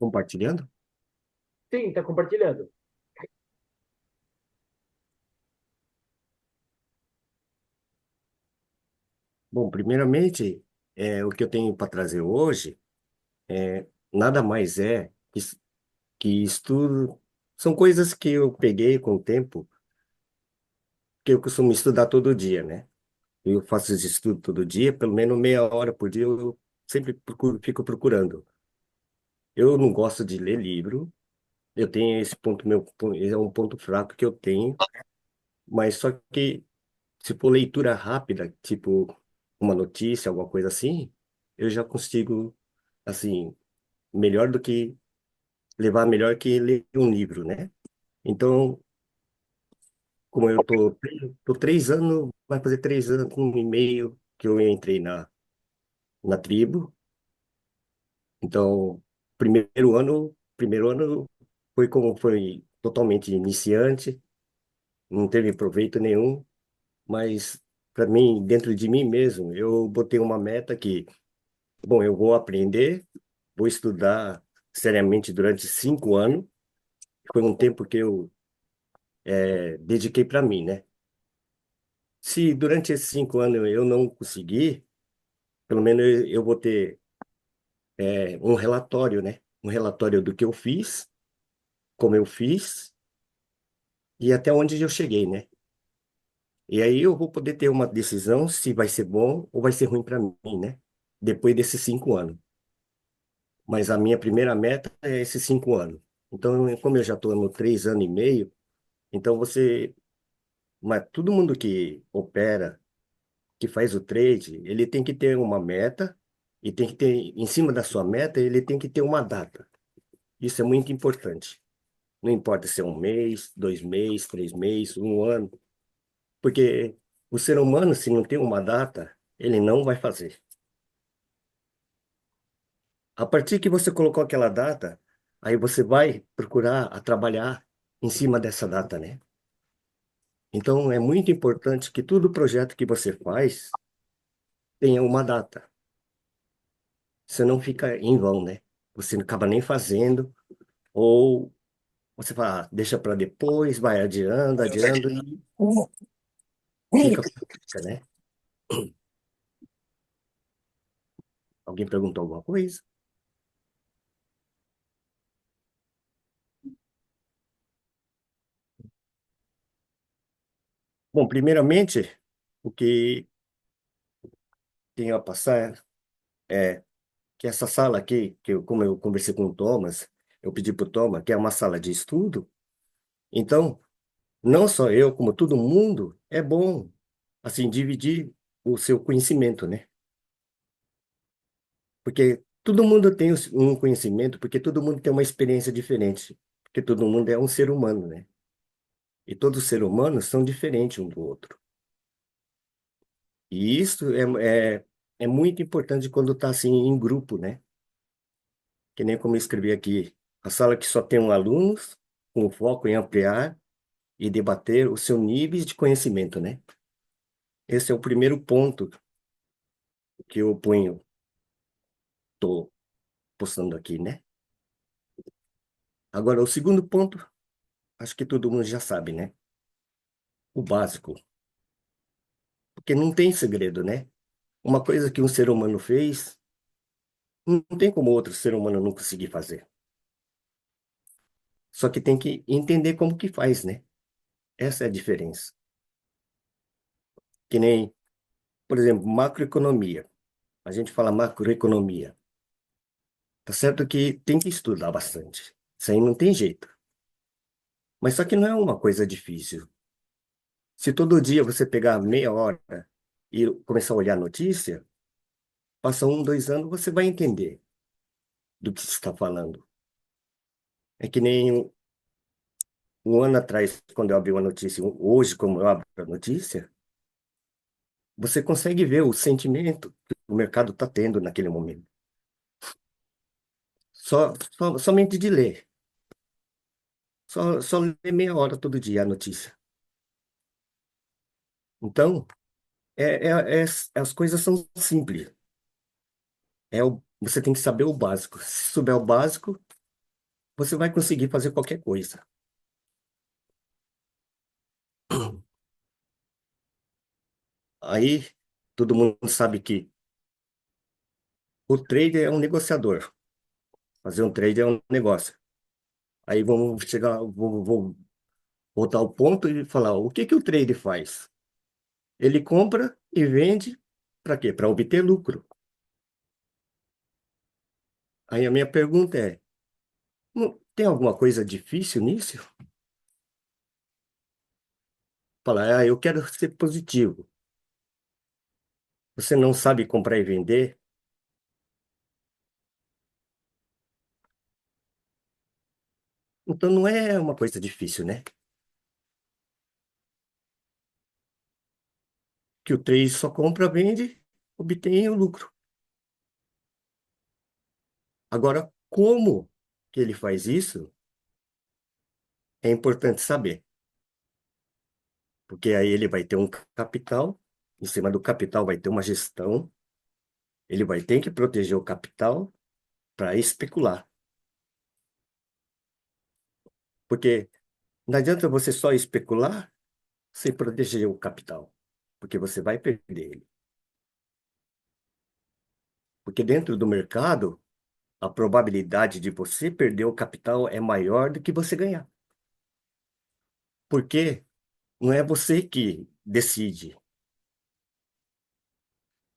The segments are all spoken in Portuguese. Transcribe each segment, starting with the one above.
Compartilhando? Sim, tá compartilhando. Bom, primeiramente, o que eu tenho para trazer hoje nada mais é que estudo. São coisas que eu peguei com o tempo, que eu costumo estudar todo dia, né? Eu faço esse estudo todo dia, pelo menos meia hora por dia, eu sempre fico procurando. Eu não gosto de ler livro, eu tenho esse ponto, é um ponto fraco que eu tenho, mas só que se for leitura rápida, tipo uma notícia, alguma coisa assim, eu já consigo, assim, melhor do que levar melhor que ler um livro, né? Então, como eu tô 3 anos, vai fazer 3 anos, 1 e meio que eu entrei na tribo. Então, primeiro ano foi como foi totalmente iniciante, não teve proveito nenhum, mas para mim, dentro de mim mesmo, eu botei uma meta que, bom, eu vou aprender, vou estudar seriamente durante 5 anos. Foi um tempo que eu dediquei para mim, né? Se durante esses 5 anos eu não conseguir, pelo menos eu vou ter um relatório, né? Um relatório do que eu fiz, como eu fiz e até onde eu cheguei, né? E aí eu vou poder ter uma decisão se vai ser bom ou vai ser ruim para mim, né? Depois desses 5 anos. Mas a minha primeira meta é esses 5 anos. Então, como eu já estou no 3 anos e meio, então mas todo mundo que opera, que faz o trade, ele tem que ter uma meta e tem que ter, em cima da sua meta, ele tem que ter uma data. Isso é muito importante. Não importa se é 1 mês, 2 meses, 3 meses, um ano, porque o ser humano, se não tem uma data, ele não vai fazer. A partir que você colocou aquela data, aí você vai procurar a trabalhar em cima dessa data, né? Então, é muito importante que todo projeto que você faz tenha uma data. Você não fica em vão, né? Você não acaba nem fazendo, ou você fala, deixa para depois, vai adiando, adiando e fica, né? Alguém perguntou alguma coisa? Bom, primeiramente, o que tenho a passar é que essa sala aqui, como eu conversei com o Thomas, eu pedi para o Thomas, que é uma sala de estudo, então, não só eu, como todo mundo, é bom, assim, dividir o seu conhecimento, né? Porque todo mundo tem um conhecimento, porque todo mundo tem uma experiência diferente, porque todo mundo é um ser humano, né? E todos os seres humanos são diferentes um do outro. E isso é muito importante quando está assim em grupo, né? Que nem como eu escrevi aqui, a sala que só tem um alunos, com foco em ampliar e debater os seus níveis de conhecimento, né? Esse é o primeiro ponto que eu ponho, tô postando aqui, né? Agora, o segundo ponto, acho que todo mundo já sabe, né? O básico, porque não tem segredo, né? Uma coisa que um ser humano fez, não tem como outro ser humano não conseguir fazer. Só que tem que entender como que faz, né? Essa é a diferença. Que nem, por exemplo, macroeconomia. A gente fala macroeconomia. Tá certo que tem que estudar bastante. Isso aí não tem jeito. Mas só que não é uma coisa difícil. Se todo dia você pegar meia hora e começar a olhar a notícia, passa 1, 2 anos, você vai entender do que se está falando. É que nem um ano atrás, quando eu abri uma notícia, hoje, como eu abro a notícia, você consegue ver o sentimento que o mercado está tendo naquele momento. Somente de ler. Só ler meia hora todo dia a notícia. Então, as coisas são simples. Você tem que saber o básico. Se souber o básico, você vai conseguir fazer qualquer coisa. Aí todo mundo sabe que o trader é um negociador. Fazer um trade é um negócio. Aí vamos chegar, vou voltar ao ponto e falar o que que o trader faz? Ele compra e vende para quê? Para obter lucro. Aí a minha pergunta é: tem alguma coisa difícil nisso? Falar, eu quero ser positivo. Você não sabe comprar e vender? Então não é uma coisa difícil, né? Que o trade só compra, vende, obtém o lucro. Agora, como que ele faz isso? É importante saber, porque aí ele vai ter um capital, em cima do capital vai ter uma gestão, ele vai ter que proteger o capital para especular. Porque não adianta você só especular sem proteger o capital, porque você vai perder ele. Porque dentro do mercado, a probabilidade de você perder o capital é maior do que você ganhar. Porque não é você que decide,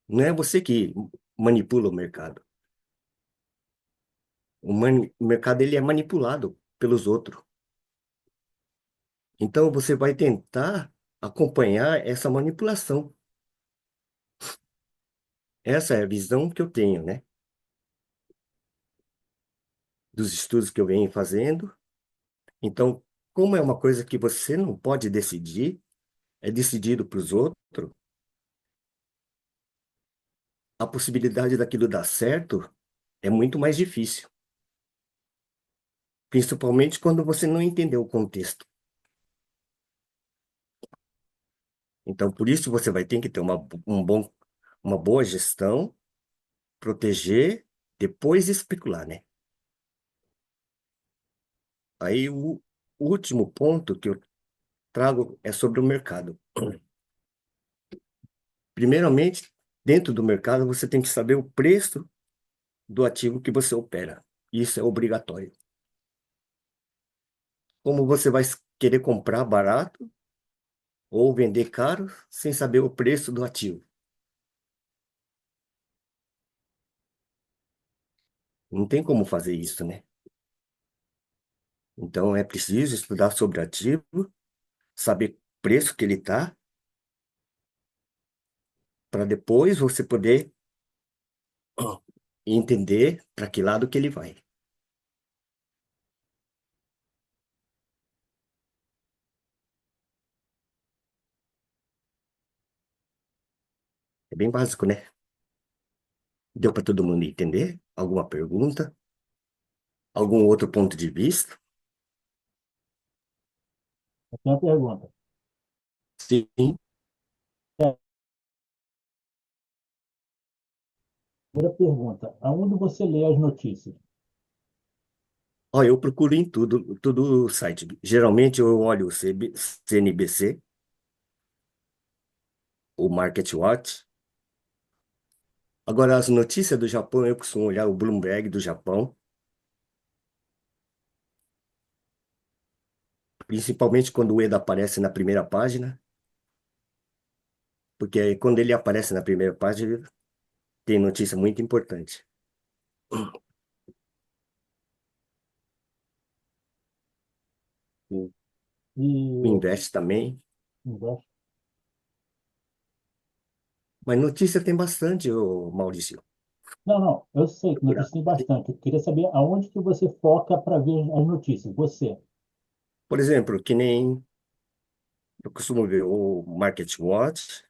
não é você que manipula o mercado. O mercado ele é manipulado pelos outros. Então você vai tentar acompanhar essa manipulação. Essa é a visão que eu tenho, né? Dos estudos que eu venho fazendo. Então, como é uma coisa que você não pode decidir, é decidido para os outros, a possibilidade daquilo dar certo é muito mais difícil. Principalmente quando você não entendeu o contexto. Então, por isso você vai ter que ter uma boa gestão, proteger, depois especular, né? Aí o último ponto que eu trago é sobre o mercado. Primeiramente, dentro do mercado, você tem que saber o preço do ativo que você opera. Isso é obrigatório. Como você vai querer comprar barato ou vender caro sem saber o preço do ativo? Não tem como fazer isso, né? Então é preciso estudar sobre ativo, saber o preço que ele está, para depois você poder entender para que lado que ele vai. É bem básico, né? Deu para todo mundo entender? Alguma pergunta? Algum outro ponto de vista? Eu tenho uma pergunta. Sim. Primeira pergunta, aonde você lê as notícias? Ó, eu procuro em tudo o site. Geralmente eu olho o CNBC, o Market Watch. Agora, as notícias do Japão, eu costumo olhar o Bloomberg do Japão, principalmente quando o Eda aparece na primeira página, porque aí, quando ele aparece na primeira página, tem notícia muito importante. O E Invest também. investe? Mas notícia tem bastante, ô Maurício. Não, não, eu sei que Procurar. notícias tem bastante. Eu queria saber aonde que você foca para ver as notícias. Você. Por exemplo, que nem eu costumo ver o Market Watch,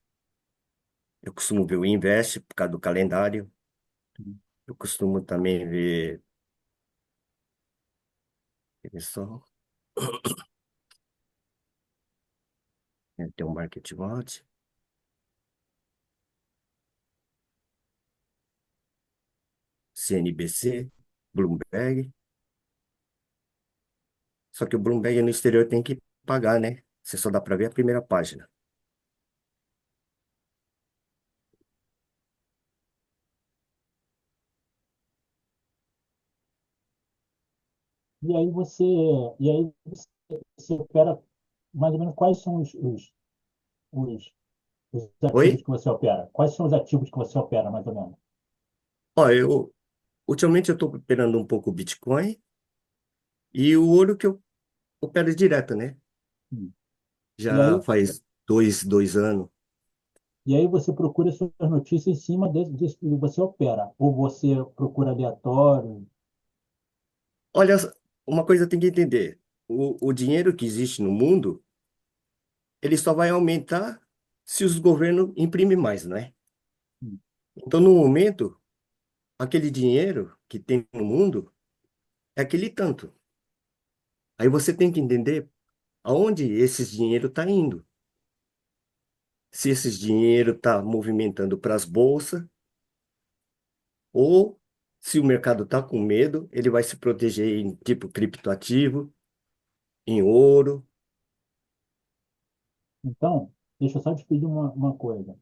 eu costumo ver o Invest por causa do calendário, eu costumo também ver, só, tem o Market Watch, CNBC, Bloomberg. Só que o Bloomberg no exterior tem que pagar, né? Você só dá para ver a primeira página. E aí você, e aí você opera mais ou menos quais são os, os ativos Oi? que você opera? Quais são os ativos que você opera, mais ou menos? Ó, ultimamente eu estou operando um pouco o Bitcoin e o ouro que eu opero direto, né? Hum. E Já aí, faz dois anos. e aí você procura suas notícias em cima disso que você opera, ou você procura aleatório. Olha, uma coisa tem que entender. O dinheiro que existe no mundo, ele só vai aumentar se os governos imprimem mais, né? Hum. Então, no momento, aquele dinheiro que tem no mundo é aquele tanto. Aí você tem que entender aonde esse dinheiro está indo. Se esse dinheiro está movimentando para as bolsas ou se o mercado está com medo, ele vai se proteger em tipo criptoativo, em ouro. Então, deixa eu só te pedir uma coisa.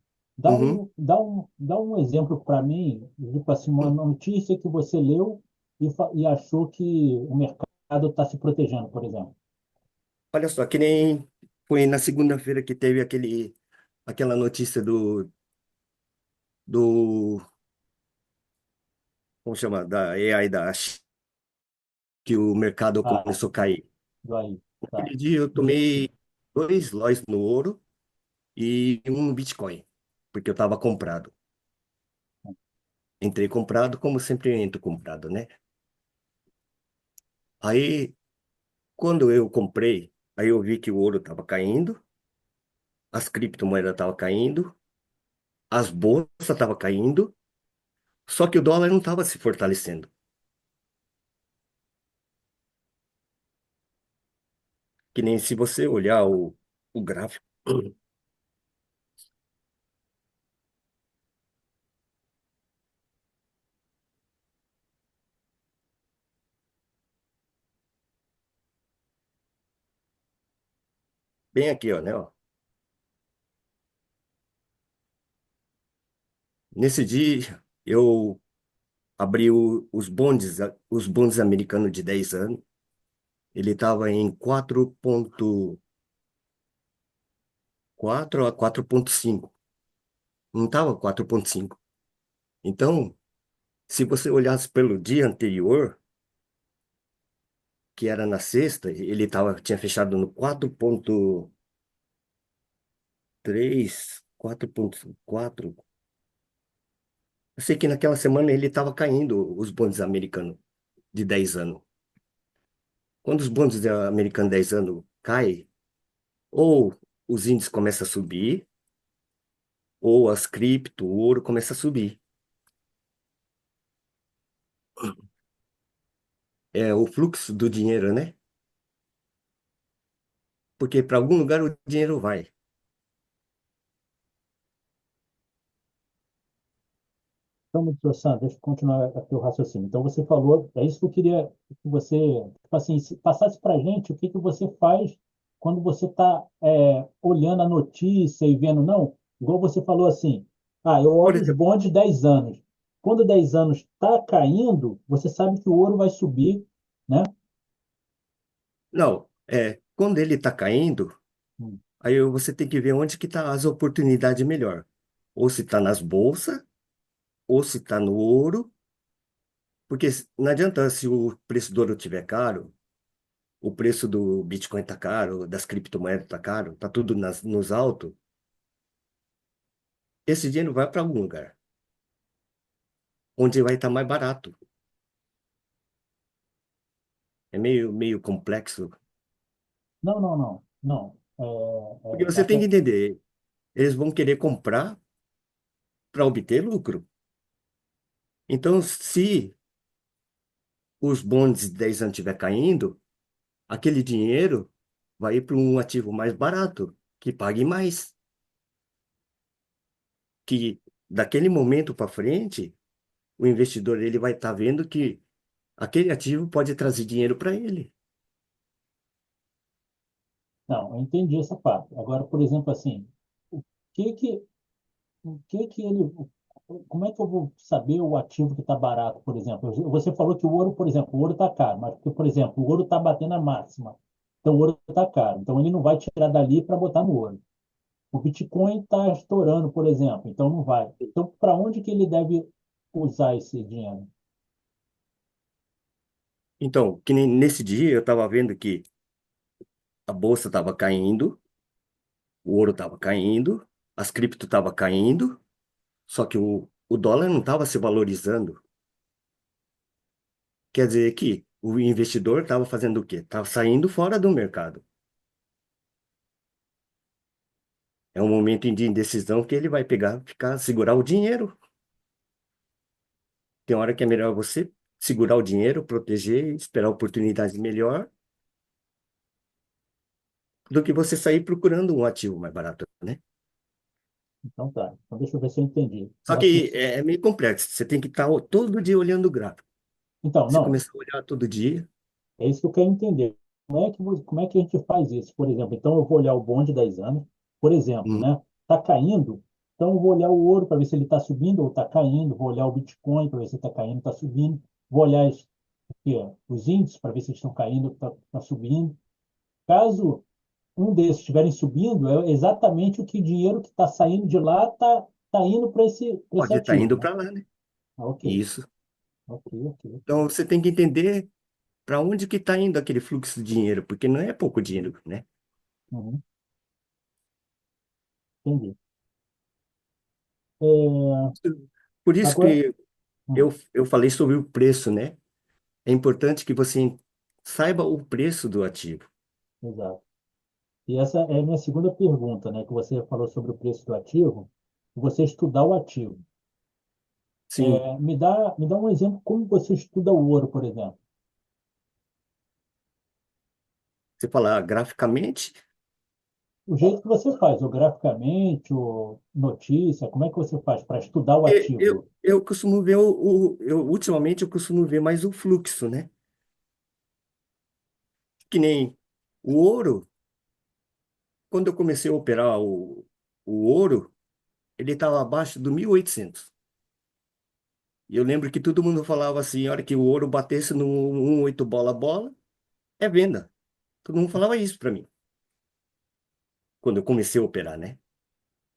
Uhum. Dá um exemplo para mim, tipo assim, uma notícia que você leu e achou que o mercado está se protegendo, por exemplo. Olha só, que nem foi na segunda-feira que teve aquela notícia do, como chama, da AI que o mercado Ah, começou a cair. do aí, tá. Aquele dia eu tomei 2 lotes no ouro e um Bitcoin, porque eu estava comprado. Entrei comprado, como sempre eu entro comprado, né? Aí, quando eu comprei, aí eu vi que o ouro estava caindo, as criptomoedas estavam caindo, as bolsas estavam caindo, só que o dólar não estava se fortalecendo. Que nem se você olhar o gráfico, bem aqui, ó, né? Ó. Nesse dia, eu abri os bondes americanos de 10 anos. Ele estava em 4,4 a 4,5. Não estava 4,5. Então, se você olhasse pelo dia anterior, que era na sexta, tinha fechado no 4,3, 4,4. Eu sei que naquela semana ele estava caindo, os bondes americanos de 10 anos. Quando os bondes americanos de 10 anos caem, ou os índices começam a subir, ou as cripto, o ouro começa a subir. É o fluxo do dinheiro, né? Porque para algum lugar o dinheiro vai. Então, doutor Santos, deixa eu continuar aqui o raciocínio. Então, você falou, é isso que eu queria que você, tipo assim, passasse para a gente o que que você faz quando você está olhando a notícia e vendo, não, igual você falou assim, eu Por olho os exemplo, bondes 10 anos. Quando 10 anos está caindo, você sabe que o ouro vai subir, né? não, quando ele está caindo, Hum. aí você tem que ver onde que tá as oportunidades melhor. Ou se está nas bolsas, ou se está no ouro, porque não adianta se o preço do ouro estiver caro, o preço do Bitcoin está caro, das criptomoedas está caro, está tudo nos altos, esse dinheiro vai para algum lugar, onde vai estar mais barato. É meio complexo, Não, não, não, não. porque você tem que entender, eles vão querer comprar para obter lucro. Então, se os bondes de 10 anos estiver caindo, aquele dinheiro vai para um ativo mais barato, que pague mais, que daquele momento para frente, o investidor ele vai estar vendo que aquele ativo pode trazer dinheiro para ele. Não, eu entendi essa parte. Agora, por exemplo, assim, o que que, o que que ele, como é que eu vou saber o ativo que está barato, por exemplo? Você falou que o ouro, por exemplo, o ouro está caro, mas porque, por exemplo, o ouro está batendo a máxima, então o ouro está caro, então ele não vai tirar dali para botar no ouro. O Bitcoin está estourando, por exemplo, então não vai. Então, para onde que ele deve usar esse dinheiro? Então, que nem nesse dia eu estava vendo que a bolsa estava caindo, o ouro estava caindo, as cripto estava caindo, só que o dólar não estava se valorizando. Quer dizer que o investidor estava fazendo o quê? Estava saindo fora do mercado. É um momento de indecisão que ele vai pegar, ficar, segurar o dinheiro. Tem hora que é melhor você segurar o dinheiro, proteger, esperar oportunidades melhor, do que você sair procurando um ativo mais barato, né? Então tá. Então deixa eu ver se eu entendi. Só que é meio complexo. Você tem que estar todo dia olhando o gráfico. Então, Você não, começar a olhar todo dia. é isso que eu quero entender. Como é que a gente faz isso? Por exemplo, então eu vou olhar o bonde 10 anos, por exemplo, Hum, né? Está caindo, então eu vou olhar o ouro para ver se ele está subindo ou está caindo, vou olhar o Bitcoin para ver se está caindo, está subindo, vou olhar os índices para ver se eles estão caindo, está subindo. Caso um desses estiverem subindo, é exatamente o que o dinheiro que está saindo de lá está indo para esse pode estar ativo, indo né? para lá, né? Ah, ok, Isso. ok, ok, ok. Então você tem que entender para onde que está indo aquele fluxo de dinheiro, porque não é pouco dinheiro, né? Uhum, entendi. É, Por isso agora, que hum, eu falei sobre o preço, né? É importante que você saiba o preço do ativo. exato. E essa é a minha segunda pergunta, né? Que você falou sobre o preço do ativo, você estudar o ativo. Sim, Me dá um exemplo como você estuda o ouro, por exemplo. você falar graficamente, O jeito que você faz, ou graficamente, ou notícia, como é que você faz para estudar o e- ativo? eu costumo ver ultimamente eu costumo ver mais o fluxo, né? Que nem o ouro, quando eu comecei a operar o ouro, ele estava abaixo do 1.800. E eu lembro que todo mundo falava assim, a hora que o ouro batesse no 1,8 bola a bola, é venda. Todo mundo falava isso para mim, quando eu comecei a operar, né?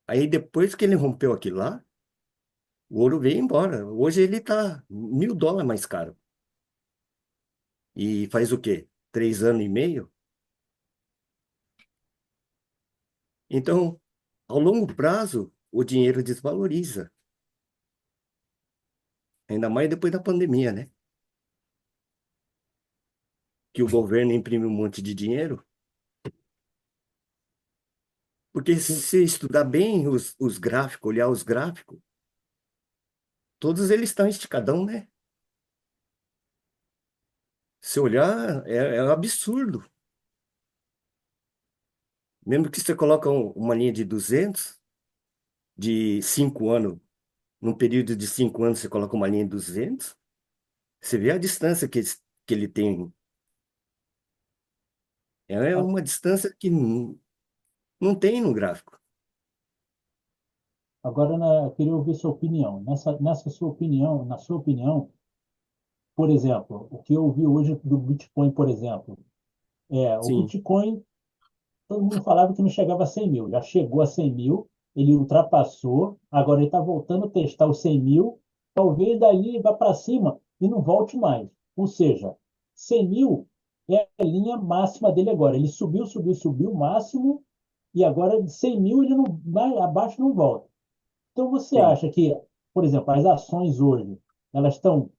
Aí depois que ele rompeu aquilo lá, o ouro veio embora. Hoje ele tá $1.000 mais caro. E faz o quê? 3 anos e meio? Então, ao longo prazo, o dinheiro desvaloriza. Ainda mais depois da pandemia, né? Que o governo imprime um monte de dinheiro. Porque Sim. se estudar bem os gráficos, olhar os gráficos, todos eles estão esticadão, né? Se olhar, é um absurdo. Mesmo que você coloca uma linha de 200, de 5 anos, num período de 5 anos você coloca uma linha de 200, você vê a distância que ele tem. É A- uma distância que não tem no gráfico. Agora, né, eu queria ouvir sua opinião. Nessa sua opinião, na sua opinião, por exemplo, o que eu vi hoje do Bitcoin, por exemplo, o Sim, Bitcoin, todo mundo falava que não chegava a 100 mil, já chegou a 100 mil, ele ultrapassou, agora ele está voltando a testar os 100 mil, talvez dali vá para cima e não volte mais. Ou seja, 100 mil é a linha máxima dele agora. Ele subiu, subiu, subiu, máximo, e agora de 100 mil ele não vai, abaixo não volta. Então você sim. acha que, por exemplo, as ações hoje, elas estão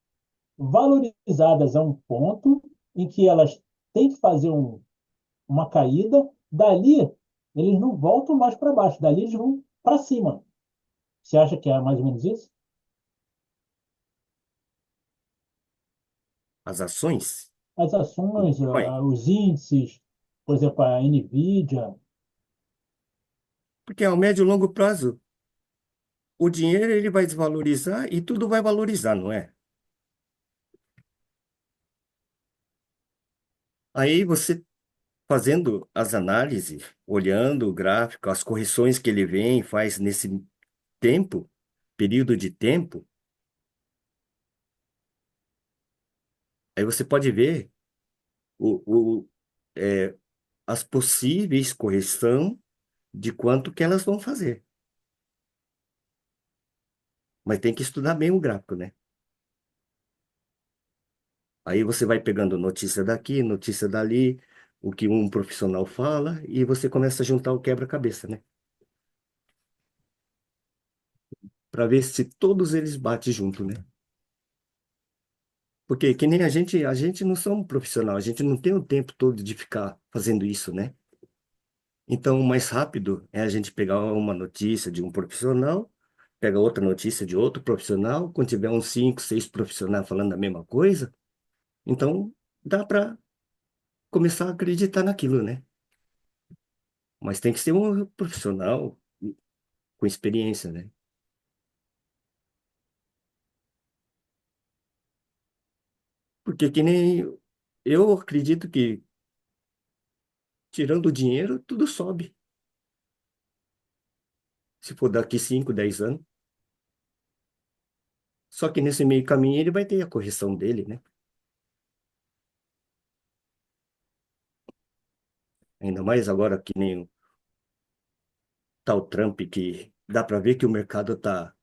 valorizadas a um ponto em que elas têm que fazer uma caída, dali eles não voltam mais para baixo, dali eles vão para cima. Você acha que é mais ou menos isso? As ações As do ações, Bitcoin. os índices, por exemplo, a Nvidia, Porque ao médio e longo prazo, o dinheiro ele vai desvalorizar e tudo vai valorizar, não é? Aí você fazendo as análises, olhando o gráfico, as correções que ele vem, faz nesse tempo, período de tempo, aí você pode ver o, é, as possíveis correção de quanto que elas vão fazer. Mas tem que estudar bem o gráfico, né? Aí você vai pegando notícia daqui, notícia dali, o que um profissional fala, e você começa a juntar o quebra-cabeça, né? Para ver se todos eles batem junto, né? Porque que nem a gente não somos profissional, a gente não tem o tempo todo de ficar fazendo isso, né? Então, o mais rápido é a gente pegar uma notícia de um profissional, pega outra notícia de outro profissional, quando tiver uns cinco, seis profissionais falando a mesma coisa, então dá para começar a acreditar naquilo, né? Mas tem que ser um profissional com experiência, né? Porque que nem eu acredito que tirando o dinheiro, tudo sobe. Se for daqui 5, 10 anos. Só que nesse meio caminho ele vai ter a correção dele, né? Ainda mais agora que nem tá o Trump, que dá para ver que o mercado tá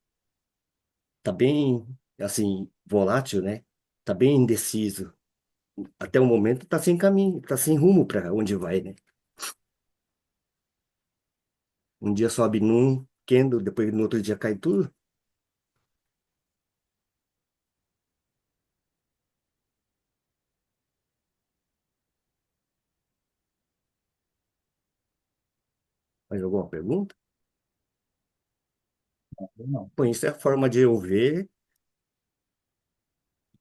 bem, assim, volátil, né? Tá bem indeciso. Até o momento tá sem caminho, tá sem rumo para onde vai, né? Um dia sobe num, candle, depois no outro dia cai tudo. Mais alguma pergunta? Não. Bom, isso é a forma de eu ver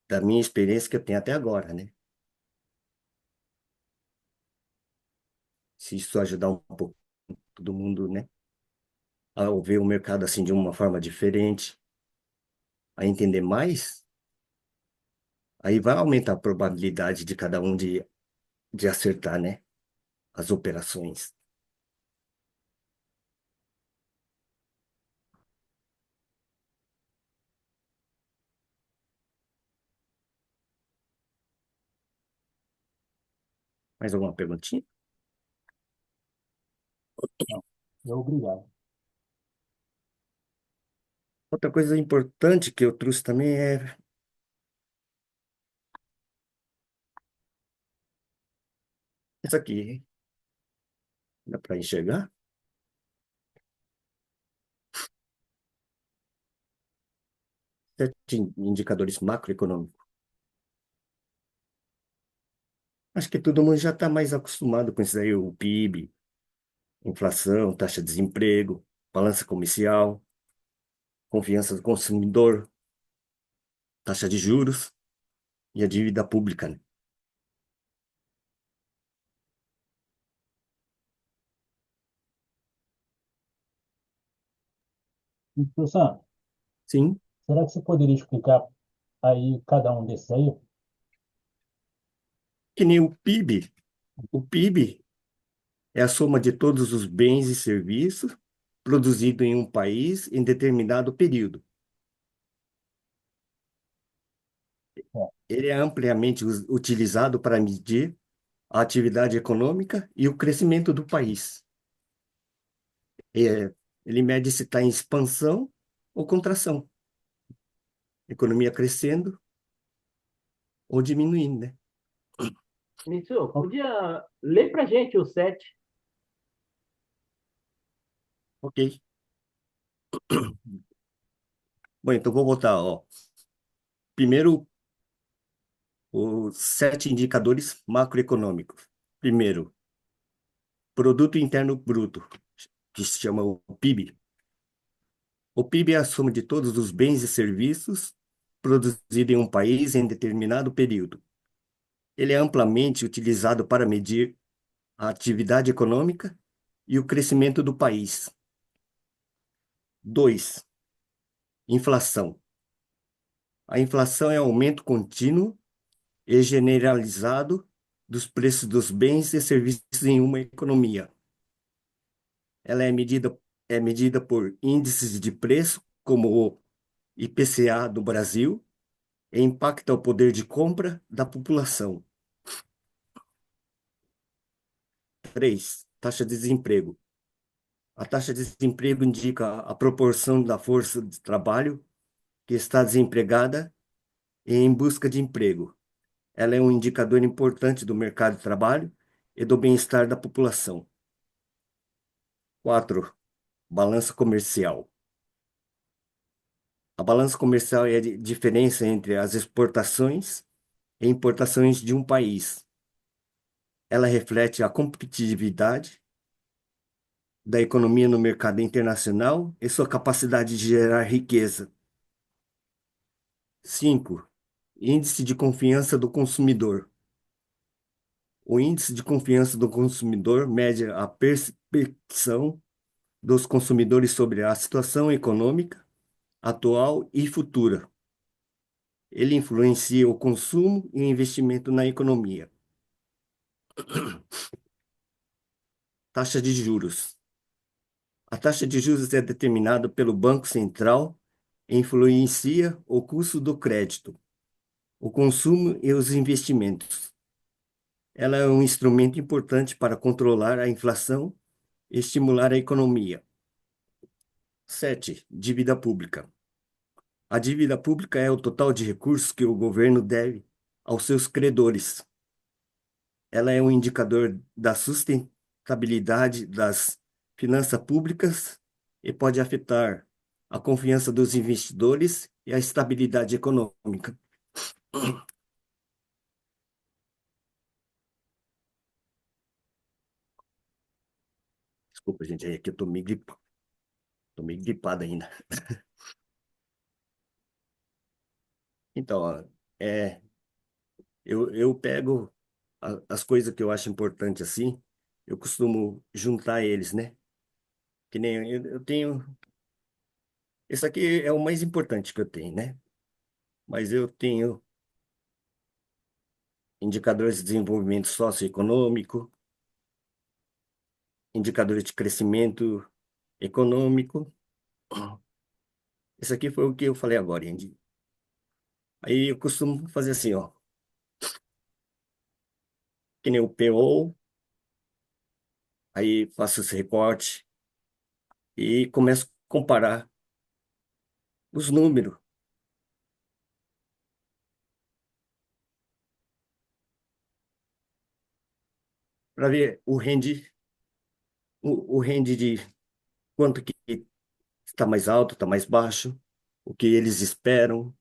da minha experiência que eu tenho até agora, né? Se isso ajudar um pouco todo mundo, né? A ver o mercado assim de uma forma diferente, a entender mais, aí vai aumentar a probabilidade de cada um de acertar, né? As operações. Mais alguma perguntinha? Obrigado. Outra coisa importante que eu trouxe também é isso aqui. Dá para enxergar? 7 indicadores macroeconômicos. Acho que todo mundo já está mais acostumado com isso aí, o PIB, inflação, taxa de desemprego, balança comercial, confiança do consumidor, taxa de juros e a dívida pública, né? Então, Sam, Sim, será que você poderia explicar aí cada um desses aí? que nem o PIB. O PIB é a soma de todos os bens e serviços produzidos em um país em determinado período. É, Ele é ampliamente utilizado para medir a atividade econômica e o crescimento do país. É, ele mede se está em expansão ou contração, economia crescendo ou diminuindo, né? Vinícius, ó, podia ler para gente o 7? Ok. Bom, então vou botar, ó. Primeiro, os 7 indicadores macroeconômicos. Primeiro, Produto Interno Bruto, que se chama o PIB. O PIB é a soma de todos os bens e serviços produzidos em um país em determinado período. Ele é amplamente utilizado para medir a atividade econômica e o crescimento do país. 2. Inflação. A inflação é aumento contínuo e generalizado dos preços dos bens e serviços em uma economia. Ela é medida por índices de preço, como o IPCA do Brasil, e impacta o poder de compra da população. 3. Taxa de desemprego. A taxa de desemprego indica a proporção da força de trabalho que está desempregada e em busca de emprego. Ela é um indicador importante do mercado de trabalho e do bem-estar da população. 4. Balança comercial. A balança comercial é a diferença entre as exportações e importações de um país. Ela reflete a competitividade da economia no mercado internacional e sua capacidade de gerar riqueza. 5. Índice de confiança do consumidor. O índice de confiança do consumidor mede a percepção dos consumidores sobre a situação econômica atual e futura. Ele influencia o consumo e o investimento na economia. Taxa de juros. A taxa de juros é determinada pelo Banco Central e influencia o custo do crédito, o consumo e os investimentos. Ela é um instrumento importante para controlar a inflação e estimular a economia. 7. Dívida pública. A dívida pública é o total de recursos que o governo deve aos seus credores. Ela é um indicador da sustentabilidade das finanças públicas e pode afetar a confiança dos investidores e a estabilidade econômica. Desculpa, gente, é que eu tô meio gripado ainda. Então, ó, é, eu pego as coisas que eu acho importante assim, eu costumo juntar eles, né? Que nem eu tenho. Esse aqui é o mais importante que eu tenho, né? Mas eu tenho indicadores de desenvolvimento socioeconômico, indicadores de crescimento econômico. Esse aqui foi o que eu falei agora, Andy. Aí eu costumo fazer assim, ó, que nem o PO, aí faço esse recorte e começo a comparar os números para ver o rende de quanto que está mais alto, está mais baixo, o que eles esperam.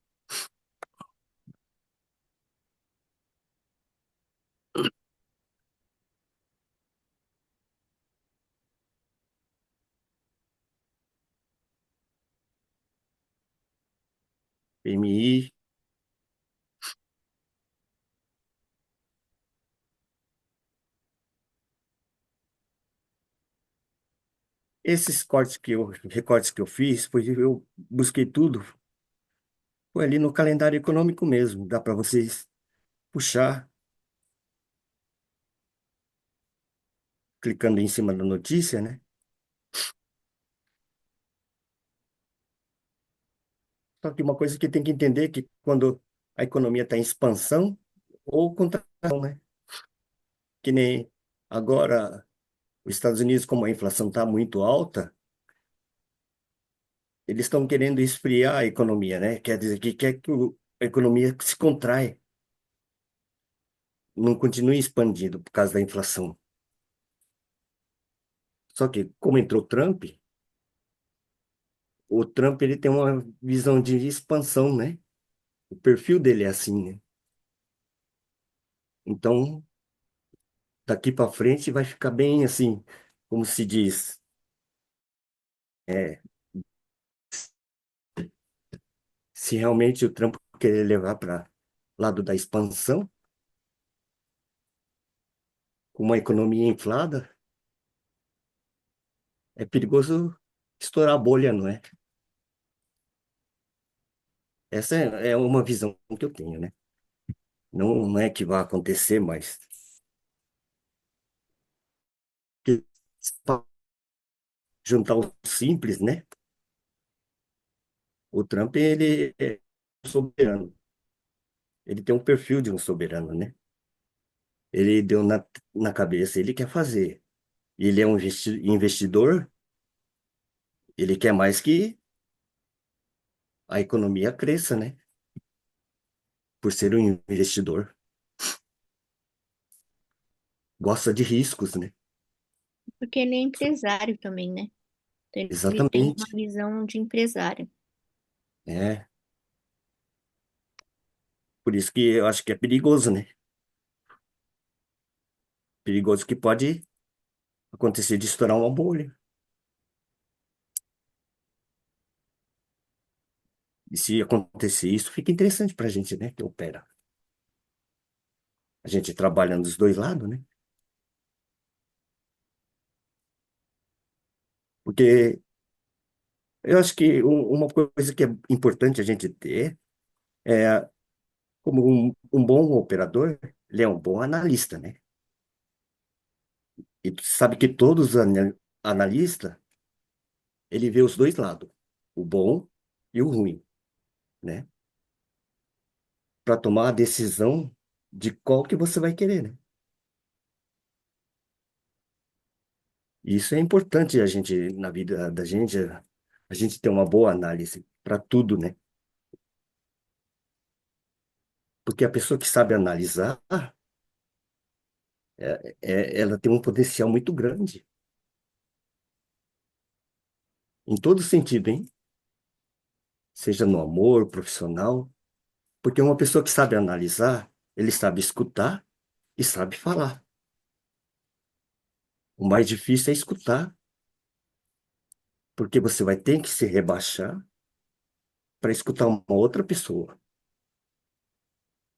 PMI. Esses recortes que eu fiz, eu busquei tudo, foi ali no calendário econômico mesmo. Dá para vocês puxar, clicando em cima da notícia, né? Só que uma coisa que tem que entender é que quando a economia está em expansão ou contração, né? Que nem agora, os Estados Unidos, como a inflação está muito alta, eles estão querendo esfriar a economia, né? Quer dizer que quer que a economia se contrai, não continue expandindo por causa da inflação. Só que, como entrou o Trump ele tem uma visão de expansão, né? O perfil dele é assim, né? Então, daqui para frente vai ficar bem assim, como se diz, é, se realmente o Trump querer levar para lado da expansão, com uma economia inflada, é perigoso estourar a bolha, não é? Essa é uma visão que eu tenho, né? Não, não é que vai acontecer, mas Para juntar o simples, né? O Trump, ele é soberano. Ele tem um perfil de um soberano, né? Ele deu na cabeça, ele quer fazer. Ele é um investidor, ele quer mais que a economia cresça, né? Por ser um investidor. Gosta de riscos, né? Porque ele é empresário também, né? Então, ele tem uma Exatamente. visão de empresário. É. Por isso que eu acho que é perigoso, né? Perigoso que pode acontecer de estourar uma bolha. E se acontecer isso, fica interessante para a gente, né? Que opera. A gente trabalha dos dois lados, né? Porque eu acho que uma coisa que é importante a gente ter é, como um bom operador, ele é um bom analista, né? E tu sabe que todos os analistas, ele vê os dois lados, o bom e o ruim, né? Para tomar a decisão de qual que você vai querer, né? E isso é importante a gente, na vida da gente, a gente ter uma boa análise para tudo, né? Porque a pessoa que sabe analisar, ela tem um potencial muito grande, em todo sentido, hein? Seja no amor, profissional, porque uma pessoa que sabe analisar, ele sabe escutar e sabe falar. O mais difícil é escutar, porque você vai ter que se rebaixar para escutar uma outra pessoa,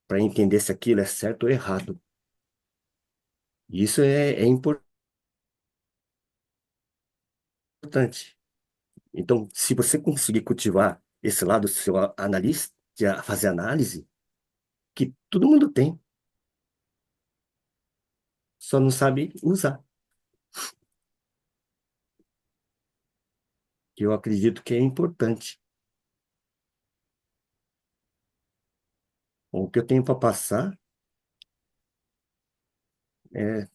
para entender se aquilo é certo ou errado. E isso é importante. Então, se você conseguir cultivar esse lado seu analista, de fazer análise, que todo mundo tem, só não sabe usar. Que eu acredito que é importante. O que eu tenho para passar é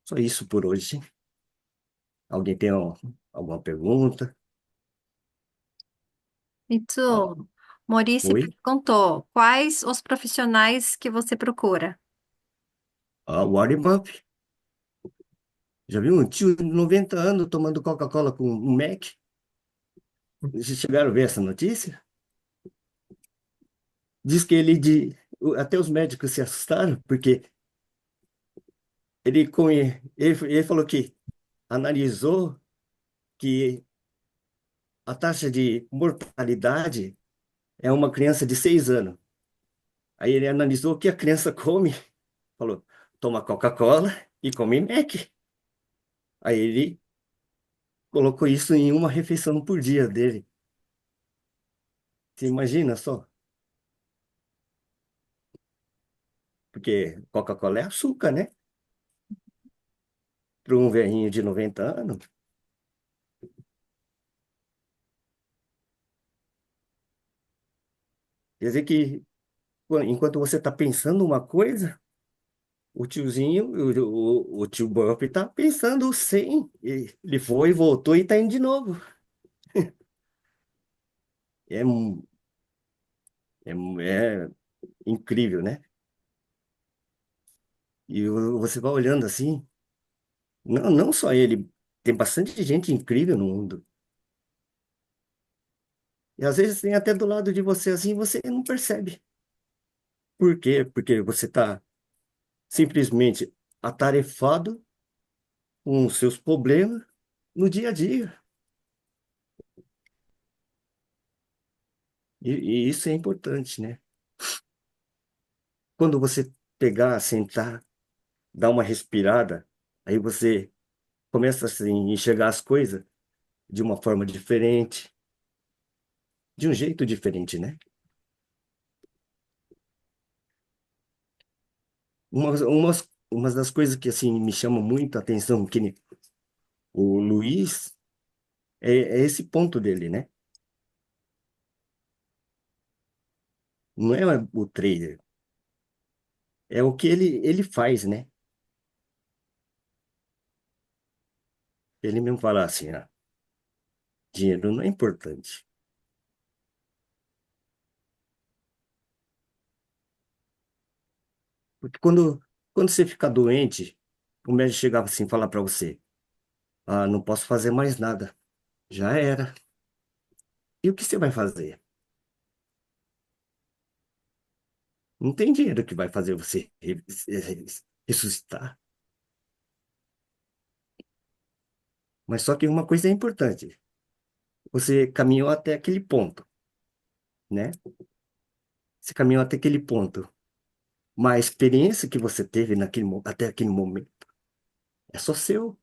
só isso por hoje. Alguém tem alguma pergunta? Ah, Itu, Maurício oi? perguntou, quais os profissionais que você procura? Warren Buffett. Já viu um tio de 90 anos tomando Coca-Cola com um Mac? Vocês chegaram a ver essa notícia? Diz que até os médicos se assustaram, porque ele falou que analisou que a taxa de mortalidade é uma criança de 6 anos. Aí ele analisou o que a criança come, falou, toma Coca-Cola e come Mac. Aí ele colocou isso em uma refeição por dia dele. Você imagina só? Porque Coca-Cola é açúcar, né? Para um velhinho de 90 anos. Quer dizer que enquanto você está pensando uma coisa, o tiozinho, o tio Buff está pensando 100. Ele foi, voltou e está indo de novo. É, é incrível, né? E você vai olhando assim, não só ele, tem bastante gente incrível no mundo. E às vezes tem até do lado de você assim, você não percebe. Por quê? Porque você está simplesmente atarefado com os seus problemas no dia a dia. E isso é importante, né? Quando você pegar, sentar, dar uma respirada, aí você começa assim, a enxergar as coisas de uma forma diferente, de um jeito diferente, né? Umas uma das coisas que assim me chama muito a atenção o Luiz é esse ponto dele, né? Não é o trader, é o que ele faz, né? Ele mesmo fala assim, ah, dinheiro não é importante. Porque quando você fica doente, o médico chegava assim e falar para você, ah, não posso fazer mais nada. Já era. E o que você vai fazer? Não tem dinheiro que vai fazer você ressuscitar. Mas só que uma coisa é importante. Você caminhou até aquele ponto, né? Você caminhou até aquele ponto. Mas a experiência que você teve até aquele momento é só seu.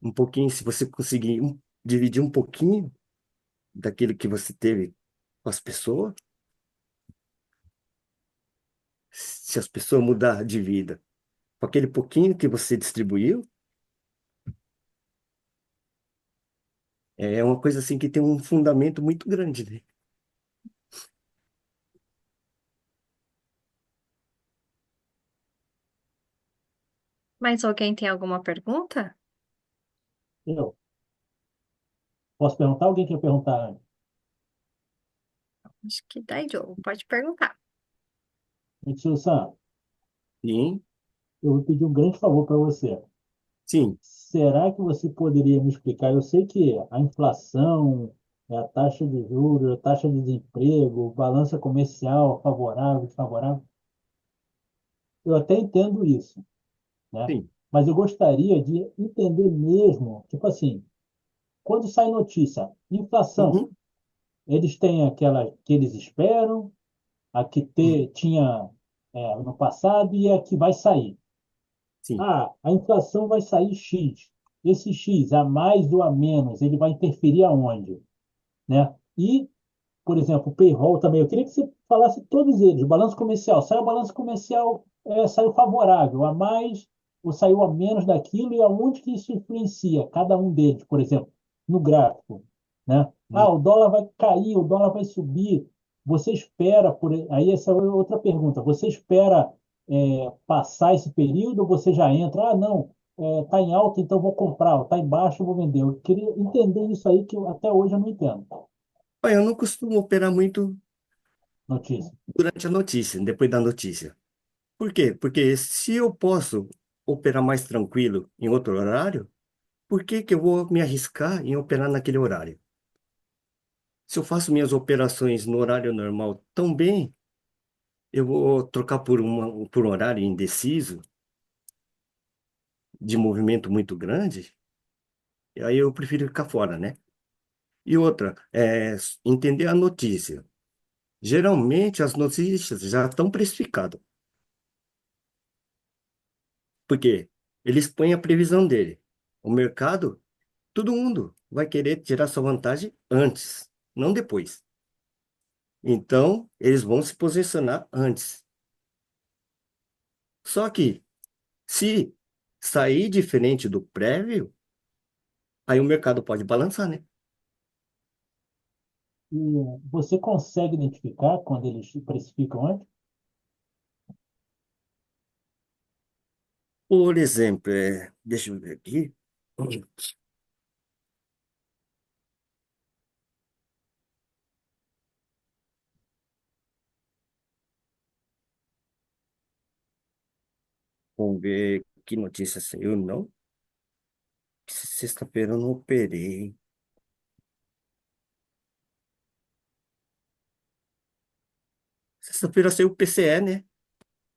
Um pouquinho, se você conseguir dividir um pouquinho daquilo que você teve com as pessoas, se as pessoas mudar de vida, com aquele pouquinho que você distribuiu, é uma coisa assim que tem um fundamento muito grande, né? Mais alguém tem alguma pergunta? Eu posso perguntar? Alguém quer perguntar antes? Acho que dá, Diogo. Pode perguntar. Mitsu-san, Sim, eu vou pedir um grande favor para você. sim. Será que você poderia me explicar? Eu sei que a inflação, a taxa de juros, a taxa de desemprego, balança comercial favorável, desfavorável, eu até entendo isso, né? Sim. Mas eu gostaria de entender mesmo, tipo assim, quando sai notícia, inflação, Uhum, eles têm aquela que eles esperam, a que uhum, tinha no passado e a que vai sair. sim. Ah, a inflação vai sair X. Esse X, a mais ou a menos, ele vai interferir aonde? Né? E, por exemplo, o payroll também. Eu queria que você falasse todos eles. O balanço comercial. Saiu o balanço comercial, saiu favorável, a mais ou saiu a menos daquilo e aonde que isso influencia cada um deles, por exemplo, no gráfico. Né? Hum. Ah, o dólar vai cair, o dólar vai subir. Você espera, aí essa é outra pergunta, você espera passar esse período ou você já entra? Ah, não, está em alta, então vou comprar, está em baixo, eu vou vender. Eu queria entender isso aí que até hoje eu não entendo. Olha, eu não costumo operar muito Notícia. durante a notícia, depois da notícia. Por quê? Porque se eu posso operar mais tranquilo em outro horário, por que que eu vou me arriscar em operar naquele horário? Se eu faço minhas operações no horário normal tão bem, eu vou trocar por um horário indeciso, de movimento muito grande, e aí eu prefiro ficar fora, né? E outra, entender a notícia. Geralmente as notícias já estão precificadas. Por quê? Eles põem a previsão dele. O mercado, todo mundo vai querer tirar sua vantagem antes, não depois. Então, eles vão se posicionar antes. Só que, se sair diferente do prévio, aí o mercado pode balançar, né? E você consegue identificar quando eles precificam antes? Por exemplo, deixa eu ver aqui. Vamos ver que notícia saiu, não. Sexta-feira eu não operei. Sexta-feira saiu o PCE, né?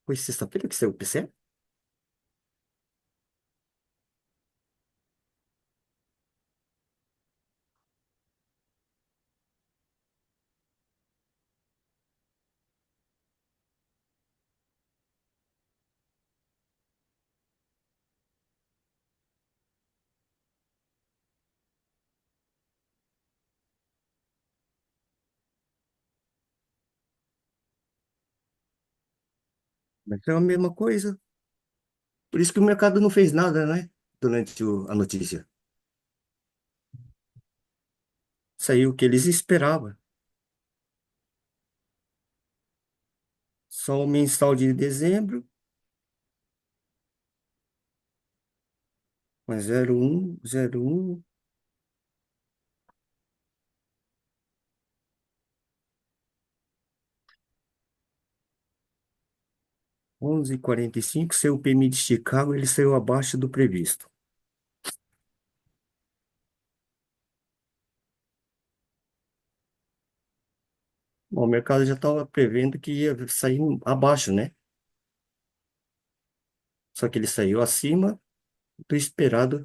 Foi sexta-feira que saiu o PCE? Mas é a mesma coisa. Por isso que o mercado não fez nada, né? Durante a notícia. Saiu o que eles esperavam. Só o mensal de dezembro, mas 0,1, 11,45. Seu PMI de Chicago, ele saiu abaixo do previsto. Bom, o mercado já estava prevendo que ia sair abaixo, né? Só que ele saiu acima do esperado.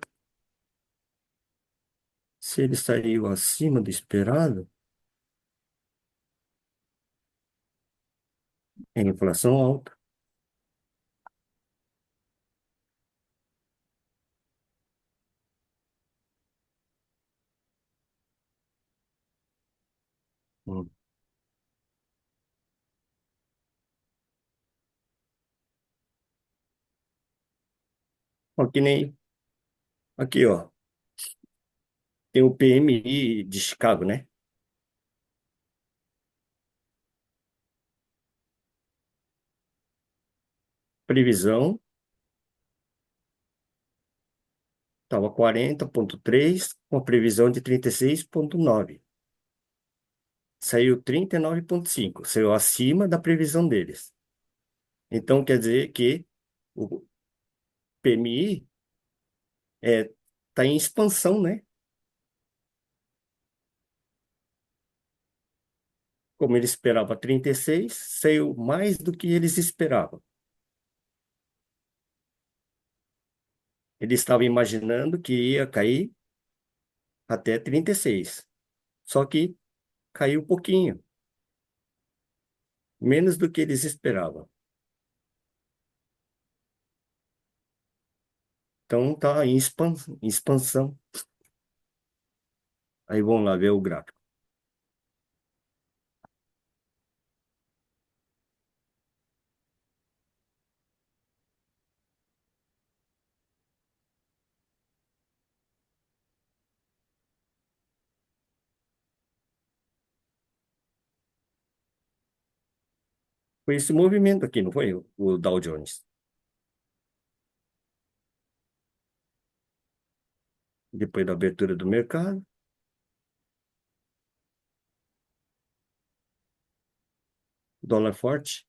Se ele saiu acima do esperado, é inflação alta. Hum. Ó, que nem aqui, ó. Tem o PMI de Chicago, né? Previsão estava 40,3 com a previsão de 36,9. Saiu 39,5. Saiu acima da previsão deles. Então quer dizer que o PMI está em expansão, né? Como ele esperava 36, saiu mais do que eles esperavam. Ele estava imaginando que ia cair até 36. Só que caiu um pouquinho, menos do que eles esperavam. Então está em expansão. Aí vamos lá ver o gráfico. Foi esse movimento aqui, não foi o Dow Jones? Depois da abertura do mercado, dólar forte,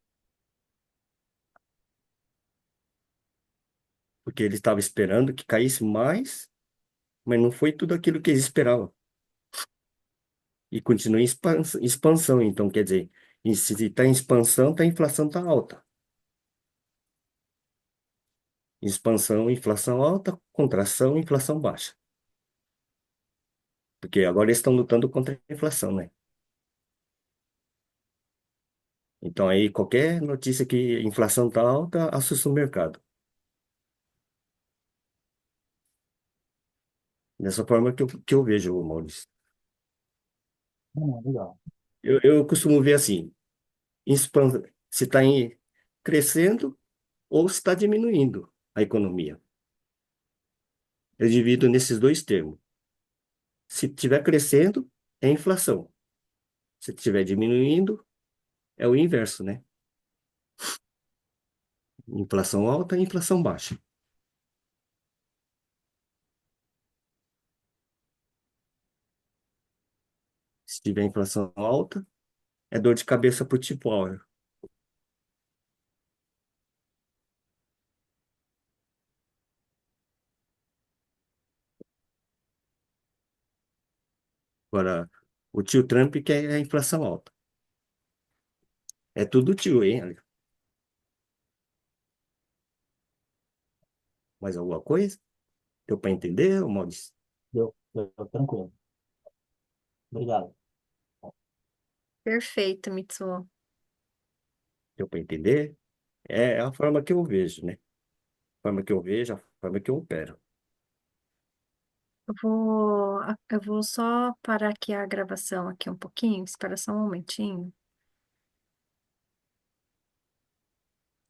porque ele estava esperando que caísse mais, mas não foi tudo aquilo que eles esperavam. E continua em expansão, então quer dizer, se está em expansão, a inflação está alta. Expansão, inflação alta, contração, inflação baixa. Porque agora eles estão lutando contra a inflação, né? Então aí qualquer notícia que a inflação está alta, assusta o mercado. Dessa forma que eu vejo, Maurício. Legal. Eu costumo ver assim, se está crescendo ou se está diminuindo a economia. Eu divido nesses dois termos. Se estiver crescendo, é inflação. Se estiver diminuindo, é o inverso, né? Inflação alta e inflação baixa. Se tiver inflação alta, é dor de cabeça para o tipo áureo. Agora, o tio Trump quer a inflação alta. É tudo tio, hein, Ale? Mais alguma coisa? Deu para entender, ô Maurício? Deu, tranquilo. Obrigado. Perfeito, Mitsuo. Deu para entender? É a forma que eu vejo, né? A forma que eu vejo, a forma que eu opero. Eu vou só parar aqui a gravação aqui um pouquinho, espera só um momentinho.